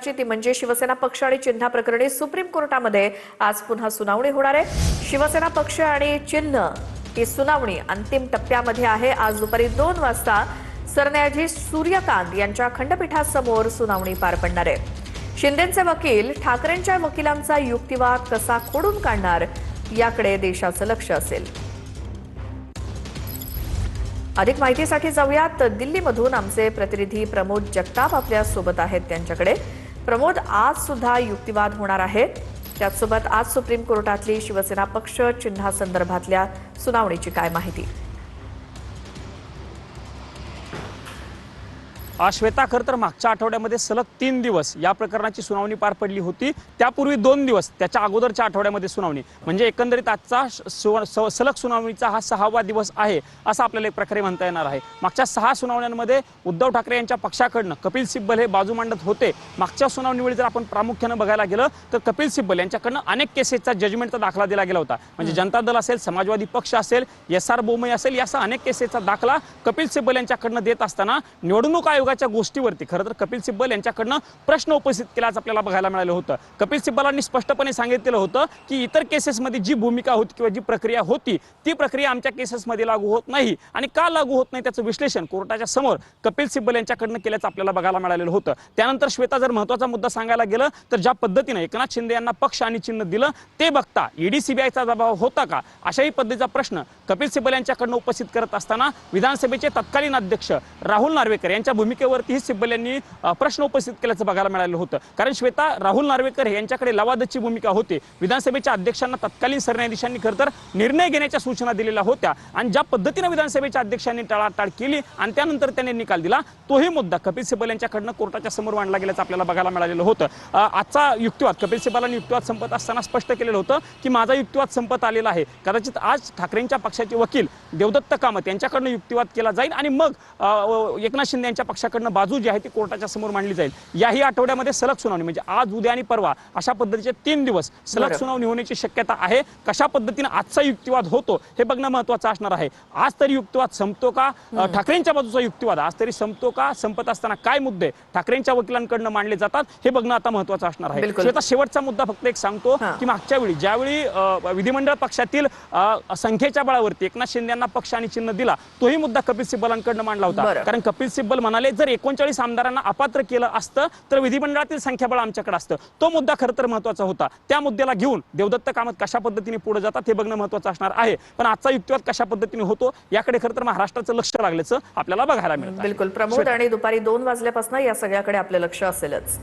ती म्हणजे शिवसेना पक्ष आणि चिन्ह प्रकरणी सुप्रीम कोर्टामध्ये आज पुन्हा सुनावणी होणार आहे। शिवसेना पक्ष आणि चिन्ह ही सुनावणी अंतिम टप्प्यामध्ये आहे। आज दुपारी 2 वाजता सरन्यायाधीश सूर्यकांत यांच्या खंडपीठासमोर सुनावणी पार पडणार आहे। शिंदेचे वकील ठाकरेंच्या वकिलांचा युक्तिवाद कसा खोडून काढणार याकडे देशाचं लक्ष असेल। अधिक माहितीसाठी जाऊयात दिल्लीमधून आमचे प्रतिनिधी प्रमोद जगताप आपल्या सोबत आहेत त्यांच्याकडे। प्रमोद, आज सुद्धा युक्तिवाद होणार आहे, त्याचसोबत आज सुप्रीम कोर्टातली शिवसेना पक्ष चिन्हासंदर्भातल्या सुनावणीची काय माहिती? श्वेता, खरं तर मागच्या आठवड्यामध्ये सलग 3 दिवस या प्रकरणाची सुनावणी पार पडली होती। त्यापूर्वी 2 दिवस त्याच्या अगोदरच्या आठवड्यामध्ये सुनावणी, म्हणजे एकंदरीत आजचा सलग सुनावणीचा हा 6वा दिवस आहे असं आपल्याला एक प्रकारे म्हणता येणार आहे। मागच्या 6 सुनावण्यांमध्ये उद्धव ठाकरे यांच्या पक्षाकडनं कपिल सिब्बल हे बाजू मांडत होते। मागच्या सुनावणीवेळी जर आपण प्रामुख्याने बघायला गेलं तर कपिल सिब्बल यांच्याकडनं अनेक केसेसचा जजमेंटचा दाखला दिला गेला होता। म्हणजे जनता दल असेल, समाजवादी पक्ष असेल, SR बोमई असेल, यासह अनेक केसेसचा दाखला कपिल सिब्बल यांच्याकडनं देत असताना निवडणूक आयोगाच्या गोष्टीवरती खरं तर कपिल सिब्बल यांच्याकडनं प्रश्न उपस्थित केल्याचं आपल्याला बघायला मिळालं होतं। कपिल सिब्बलांनी स्पष्टपणे सांगितलेलं होतं की इतर केसेसमध्ये जी भूमिका होती किंवा जी प्रक्रिया होती ती प्रक्रिया आमच्या केसेसमध्ये लागू होत नाही, आणि का लागू होत नाही त्याचं विश्लेषण कोर्टाच्या समोर कपिल सिब्बल यांच्याकडनं केल्याचं आपल्याला बघायला मिळालेलं होतं। त्यानंतर श्वेता, जर महत्त्वाचा मुद्दा सांगायला गेलं तर ज्या पद्धतीने एकनाथ शिंदे यांना पक्ष आणि चिन्ह दिलं ते बघता ईडी सीबीआयचा दबाव होता का, अशाही पद्धतीचा प्रश्न कपिल सिब्बल यांच्याकडनं उपस्थित करत असताना विधानसभेचे तत्कालीन अध्यक्ष राहुल नार्वेकर यांच्या भूमिकेवरतीही सिब्बल यांनी प्रश्न उपस्थित केल्याचं बघायला मिळालं होतं। कारण श्वेता, राहुल नार्वेकर यांच्याकडे लवादाची भूमिका होती। विधानसभेच्या अध्यक्षांना तत्कालीन सरन्यायाधीशांनी खरं तर निर्णय घेण्याच्या सूचना दिलेल्या होत्या, आणि ज्या पद्धतीने विधानसभेच्या अध्यक्षांनी टाळाटाळ केली आणि त्यानंतर त्यांनी निकाल दिला, तोही मुद्दा कपिल सिब्बल यांच्याकडनं कोर्टाच्या समोर मांडला गेल्याचं आपल्याला बघायला मिळालेलं होतं। आजचा युक्तिवाद कपिल सिब्बलांनी युक्तिवाद संपत असताना स्पष्ट केलेलं होतं की माझा युक्तिवाद संपत आलेला आहे। कदाचित आज ठाकरेंच्या पक्षाचे वकील देवदत्त कामत यांच्याकडनं युक्तिवाद केला जाईल आणि मग एकनाथ शिंदे यांच्या पक्षाकडनं बाजू जी आहे ती कोर्टाच्या समोर मांडली जाईल। याही आठवड्यामध्ये सलग सुनावणी, म्हणजे आज, उद्या आणि परवा अशा पद्धतीचे 3 दिवस सलग सुनावणी होण्याची शक्यता आहे। कशा पद्धतीने आजचा युक्तिवाद होतो हे बघणं महत्त्वाचं असणार आहे। आज तरी युक्तिवाद संपतो का, ठाकरेंच्या बाजूचा युक्तिवाद आज तरी संपतो का, संपत असताना काय मुद्दे ठाकरेंच्या वकिलांकडनं मांडले जातात हे बघणं आता महत्त्वाचं असणार आहे। श्वेता, शेवटचा मुद्दा फक्त एक सांगतो की मागच्या वेळी ज्यावेळी विधिमंडळ पक्षातील संख्येच्या बळावरती एकनाथ शिंदे यांना पक्ष आणि चिन्ह दिला, तोही मुद्दा कपिल सिब्बलांकडनं मांडला होता। कारण कपिल सिब्बल म्हणाले जर 39 आमदारांना अपात्र केलं असतं तर विधिमंडळातील संख्याबळ आमच्याकडे असतं। तो मुद्दा खरं तर महत्त्वाचा होता। त्या मुद्द्याला घेऊन देवदत्त कामत कशा पद्धतीने पुढे जातात हे बघणं महत्त्वाचं असणार आहे। पण आजचा युक्तिवाद कशा पद्धतीने होतो याकडे खरं तर महाराष्ट्राचं लक्ष लागल्याचं आपल्याला बघायला मिळतं। बिलकुल प्रमोद, आणि दुपारी 2 वाजल्यापासून या सगळ्याकडे आपलं लक्ष असेलच।